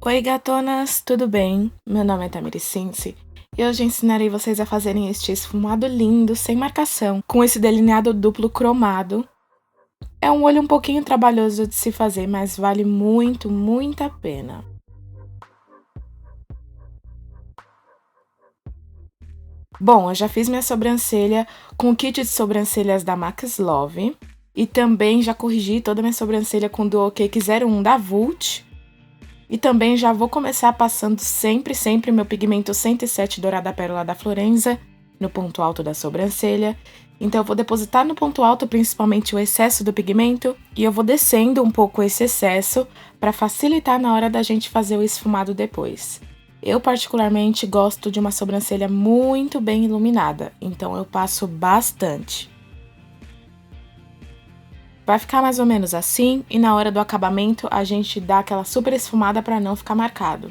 Oi, gatonas, tudo bem? Meu nome é Tamiri Cinci e hoje ensinarei vocês a fazerem este esfumado lindo, sem marcação, com esse delineado duplo cromado. É um olho um pouquinho trabalhoso de se fazer, mas vale muito, muito a pena. Bom, eu já fiz minha sobrancelha com o kit de sobrancelhas da Max Love e também já corrigi toda a minha sobrancelha com o Duo Cake 01 da Vult. E também já vou começar passando sempre meu pigmento 107 Dourada Pérola da Florenza no ponto alto da sobrancelha. Então eu vou depositar no ponto alto principalmente o excesso do pigmento e eu vou descendo um pouco esse excesso para facilitar na hora da gente fazer o esfumado depois. Eu particularmente gosto de uma sobrancelha muito bem iluminada, então eu passo bastante. Vai ficar mais ou menos assim e na hora do acabamento a gente dá aquela super esfumada para não ficar marcado.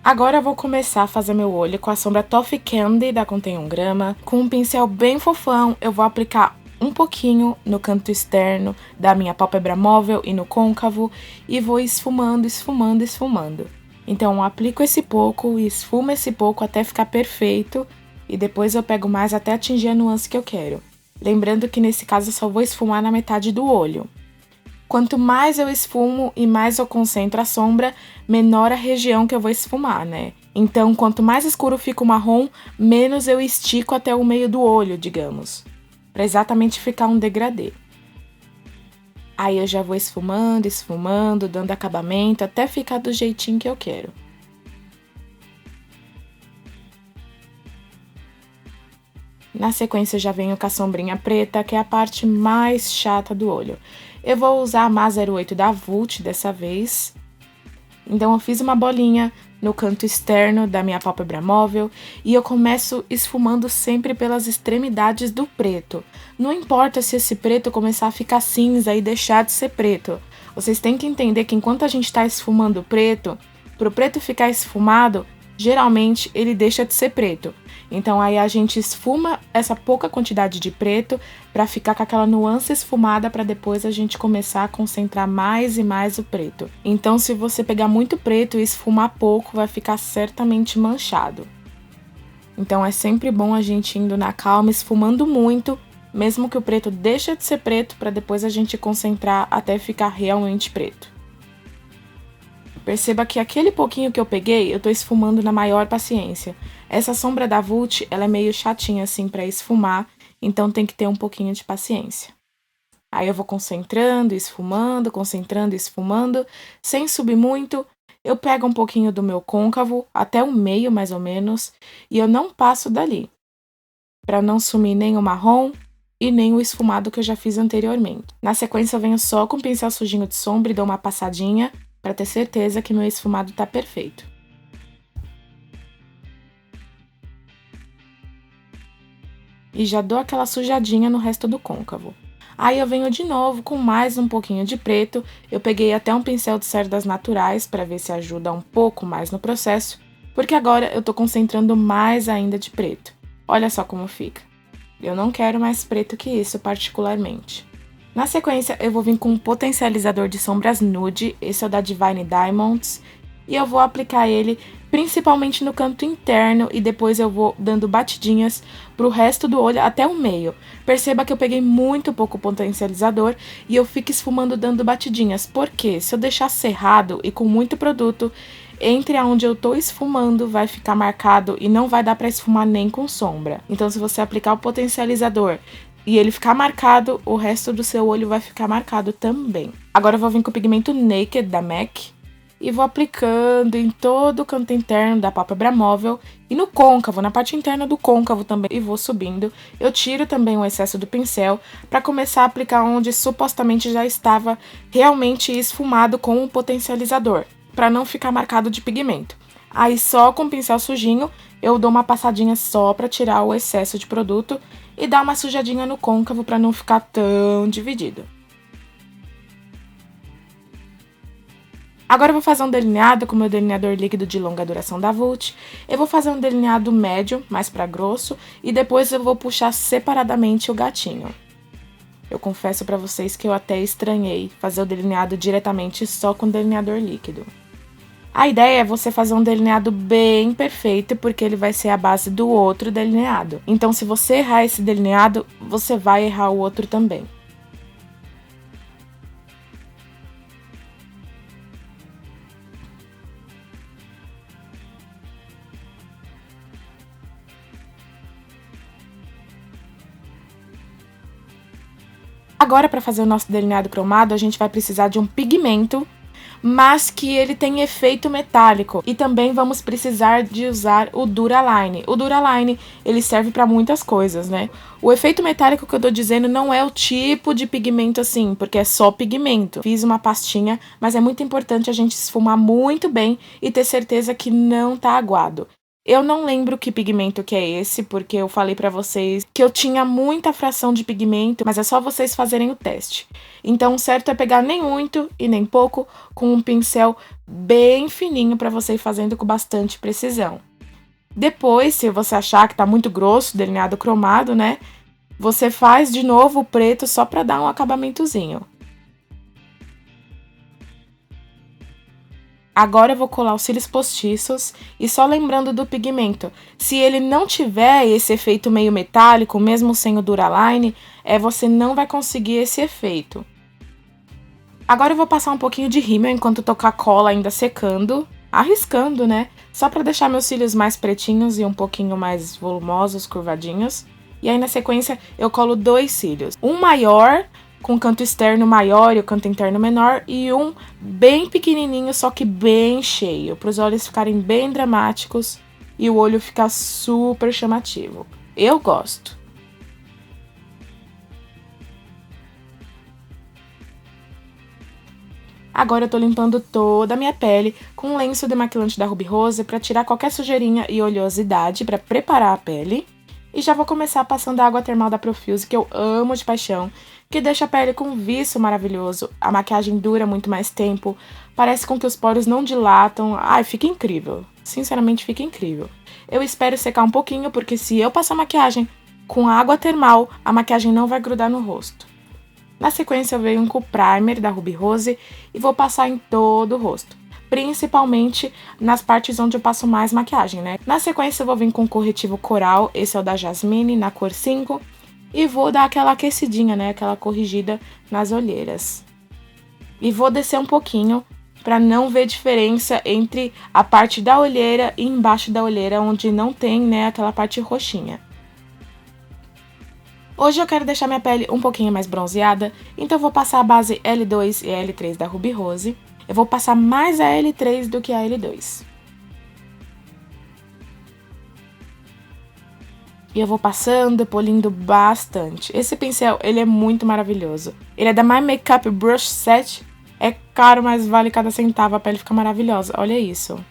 Agora eu vou começar a fazer meu olho com a sombra Toffee Candy da Contém 1 grama. Com um pincel bem fofão eu vou aplicar um pouquinho no canto externo da minha pálpebra móvel e no côncavo e vou esfumando. Então eu aplico esse pouco e esfumo esse pouco até ficar perfeito e depois eu pego mais até atingir a nuance que eu quero. Lembrando que nesse caso eu só vou esfumar na metade do olho. Quanto mais eu esfumo e mais eu concentro a sombra, menor a região que eu vou esfumar, né? Então, quanto mais escuro fica o marrom, menos eu estico até o meio do olho, digamos. Pra exatamente ficar um degradê. Aí eu já vou esfumando, dando acabamento, até ficar do jeitinho que eu quero. Na sequência, eu já venho com a sombrinha preta, que é a parte mais chata do olho. Eu vou usar a MA 08 da Vult dessa vez. Então, eu fiz uma bolinha no canto externo da minha pálpebra móvel e eu começo esfumando sempre pelas extremidades do preto. Não importa se esse preto começar a ficar cinza e deixar de ser preto. Vocês têm que entender que enquanto a gente está esfumando o preto, para o preto ficar esfumado, geralmente ele deixa de ser preto. Então aí a gente esfuma essa pouca quantidade de preto para ficar com aquela nuance esfumada para depois a gente começar a concentrar mais e mais o preto. Então se você pegar muito preto e esfumar pouco, vai ficar certamente manchado. Então é sempre bom a gente indo na calma, esfumando muito, mesmo que o preto deixe de ser preto para depois a gente concentrar até ficar realmente preto. Perceba que aquele pouquinho que eu peguei, eu tô esfumando na maior paciência. Essa sombra da Vult, ela é meio chatinha assim pra esfumar, então tem que ter um pouquinho de paciência. Aí eu vou concentrando, esfumando, sem subir muito. Eu pego um pouquinho do meu côncavo, até o meio mais ou menos, e eu não passo dali, pra não sumir nem o marrom e nem o esfumado que eu já fiz anteriormente. Na sequência eu venho só com o pincel sujinho de sombra e dou uma passadinha, para ter certeza que meu esfumado tá perfeito. E já dou aquela sujadinha no resto do côncavo. Aí eu venho de novo com mais um pouquinho de preto. Eu peguei até um pincel de cerdas naturais para ver se ajuda um pouco mais no processo, porque agora eu tô concentrando mais ainda de preto. Olha só como fica. Eu não quero mais preto que isso particularmente. Na sequência, eu vou vir com um potencializador de sombras nude, esse é o da Divine Diamonds, e eu vou aplicar ele principalmente no canto interno e depois eu vou dando batidinhas pro resto do olho até o meio. Perceba que eu peguei muito pouco potencializador e eu fico esfumando dando batidinhas, porque se eu deixar cerrado e com muito produto, entre aonde eu tô esfumando vai ficar marcado e não vai dar pra esfumar nem com sombra. Então se você aplicar o potencializador e ele ficar marcado, o resto do seu olho vai ficar marcado também. Agora eu vou vir com o pigmento Naked da MAC e vou aplicando em todo o canto interno da pálpebra móvel e no côncavo, na parte interna do côncavo também, e vou subindo. Eu tiro também o excesso do pincel para começar a aplicar onde supostamente já estava realmente esfumado com o potencializador, para não ficar marcado de pigmento. Aí só com o pincel sujinho eu dou uma passadinha só para tirar o excesso de produto e dar uma sujadinha no côncavo para não ficar tão dividido. Agora eu vou fazer um delineado com o meu delineador líquido de longa duração da Vult. Eu vou fazer um delineado médio, mais para grosso, e depois eu vou puxar separadamente o gatinho. Eu confesso pra vocês que eu até estranhei fazer o delineado diretamente só com delineador líquido. A ideia é você fazer um delineado bem perfeito, porque ele vai ser a base do outro delineado. Então, se você errar esse delineado, você vai errar o outro também. Agora, para fazer o nosso delineado cromado, a gente vai precisar de um pigmento, mas que ele tem efeito metálico. E também vamos precisar de usar o Duraline. O Duraline, ele serve para muitas coisas, né? O efeito metálico que eu tô dizendo não é o tipo de pigmento assim, porque é só pigmento. Fiz uma pastinha, mas é muito importante a gente esfumar muito bem e ter certeza que não tá aguado. Eu não lembro que pigmento que é esse, porque eu falei pra vocês que eu tinha muita fração de pigmento, mas é só vocês fazerem o teste. Então, o certo é pegar nem muito e nem pouco, com um pincel bem fininho pra você ir fazendo com bastante precisão. Depois, se você achar que tá muito grosso, delineado cromado, né? Você faz de novo o preto só pra dar um acabamentozinho. Agora eu vou colar os cílios postiços e só lembrando do pigmento, se ele não tiver esse efeito meio metálico, mesmo sem o Duraline, você não vai conseguir esse efeito. Agora eu vou passar um pouquinho de rímel enquanto tô com a cola ainda secando, arriscando, né? Só pra deixar meus cílios mais pretinhos e um pouquinho mais volumosos, curvadinhos. E aí na sequência eu colo 2 cílios, um maior com o canto externo maior e o canto interno menor, e um bem pequenininho, só que bem cheio, para os olhos ficarem bem dramáticos e o olho ficar super chamativo. Eu gosto. Agora eu tô limpando toda a minha pele com um lenço demaquilante da Ruby Rose para tirar qualquer sujeirinha e oleosidade para preparar a pele. E já vou começar passando a água termal da Profuse, que eu amo de paixão, que deixa a pele com um viço maravilhoso. A maquiagem dura muito mais tempo, parece com que os poros não dilatam. Ai, fica incrível. Sinceramente, fica incrível. Eu espero secar um pouquinho, porque se eu passar maquiagem com água termal, a maquiagem não vai grudar no rosto. Na sequência, eu venho com o primer da Ruby Rose e vou passar em todo o rosto, principalmente nas partes onde eu passo mais maquiagem, né? Na sequência eu vou vir com o corretivo coral, esse é o da Jasmine, na cor 5, e vou dar aquela aquecidinha, né? Aquela corrigida nas olheiras. E vou descer um pouquinho para não ver diferença entre a parte da olheira e embaixo da olheira, onde não tem, né, aquela parte roxinha. Hoje eu quero deixar minha pele um pouquinho mais bronzeada, então eu vou passar a base L2 e L3 da Ruby Rose. Eu vou passar mais a L3 do que a L2. E eu vou passando, polindo bastante. Esse pincel, ele é muito maravilhoso. Ele é da My Makeup Brush Set. É caro, mas vale cada centavo, a pele fica maravilhosa. Olha isso.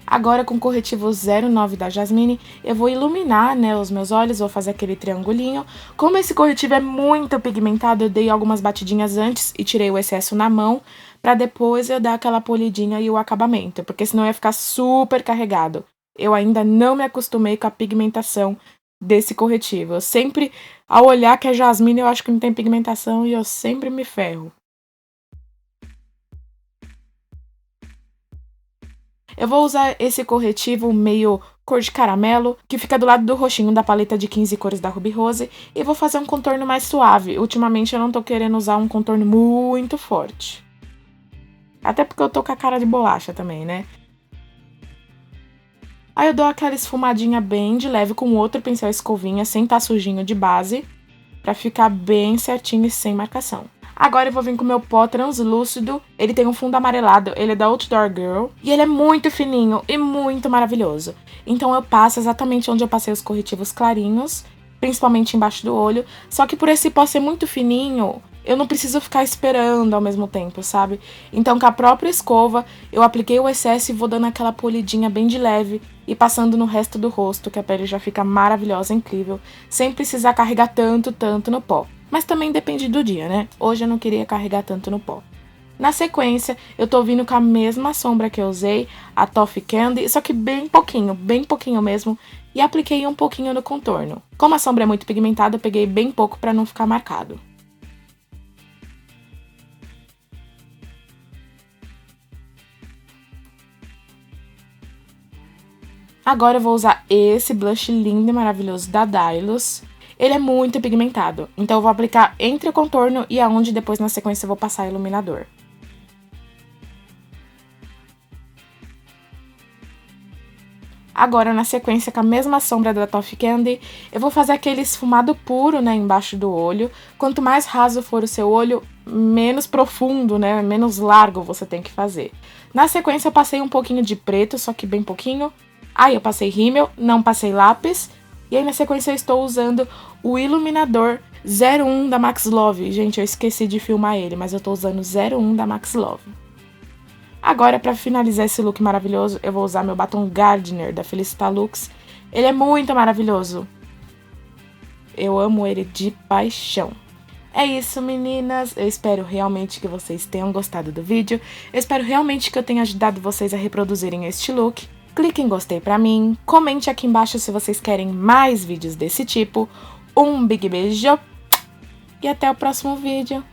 Agora, com o corretivo 09 da Jasmine, eu vou iluminar, né, os meus olhos, vou fazer aquele triangulinho. Como esse corretivo é muito pigmentado, eu dei algumas batidinhas antes e tirei o excesso na mão, pra depois eu dar aquela polidinha e o acabamento, porque senão ia ficar super carregado. Eu ainda não me acostumei com a pigmentação desse corretivo. Eu sempre, ao olhar que é Jasmine, eu acho que não tem pigmentação e eu sempre me ferro. Eu vou usar esse corretivo meio cor de caramelo, que fica do lado do roxinho da paleta de 15 cores da Ruby Rose, e vou fazer um contorno mais suave. Ultimamente eu não tô querendo usar um contorno muito forte. Até porque eu tô com a cara de bolacha também, né? Aí eu dou aquela esfumadinha bem de leve com outro pincel escovinha, sem estar sujinho de base, pra ficar bem certinho e sem marcação. Agora eu vou vir com o meu pó translúcido, ele tem um fundo amarelado, ele é da Outdoor Girl, e ele é muito fininho e muito maravilhoso. Então eu passo exatamente onde eu passei os corretivos clarinhos, principalmente embaixo do olho, só que por esse pó ser muito fininho, eu não preciso ficar esperando ao mesmo tempo, sabe? Então com a própria escova, eu apliquei o excesso e vou dando aquela polidinha bem de leve e passando no resto do rosto, que a pele já fica maravilhosa, incrível, sem precisar carregar tanto no pó. Mas também depende do dia, né? Hoje eu não queria carregar tanto no pó. Na sequência, eu tô vindo com a mesma sombra que eu usei, a Toffee Candy, só que bem pouquinho mesmo, e apliquei um pouquinho no contorno. Como a sombra é muito pigmentada, eu peguei bem pouco para não ficar marcado. Agora eu vou usar esse blush lindo e maravilhoso da Dylos. Ele é muito pigmentado, então eu vou aplicar entre o contorno e aonde depois na sequência eu vou passar iluminador. Agora, na sequência, com a mesma sombra da Toffee Candy, eu vou fazer aquele esfumado puro, né, embaixo do olho. Quanto mais raso for o seu olho, menos profundo, né, menos largo você tem que fazer. Na sequência, eu passei um pouquinho de preto, só que bem pouquinho. Aí eu passei rímel, não passei lápis. E aí, na sequência, eu estou usando o iluminador 01 da Max Love. Gente, eu esqueci de filmar ele, mas eu tô usando 01 da Max Love. Agora, para finalizar esse look maravilhoso, eu vou usar meu batom Gardener da Felicitalux. Ele é muito maravilhoso. Eu amo ele de paixão. É isso, meninas. Eu espero realmente que vocês tenham gostado do vídeo. Eu espero realmente que eu tenha ajudado vocês a reproduzirem este look. Clique em gostei pra mim. Comente aqui embaixo se vocês querem mais vídeos desse tipo. Um big beijo e até o próximo vídeo.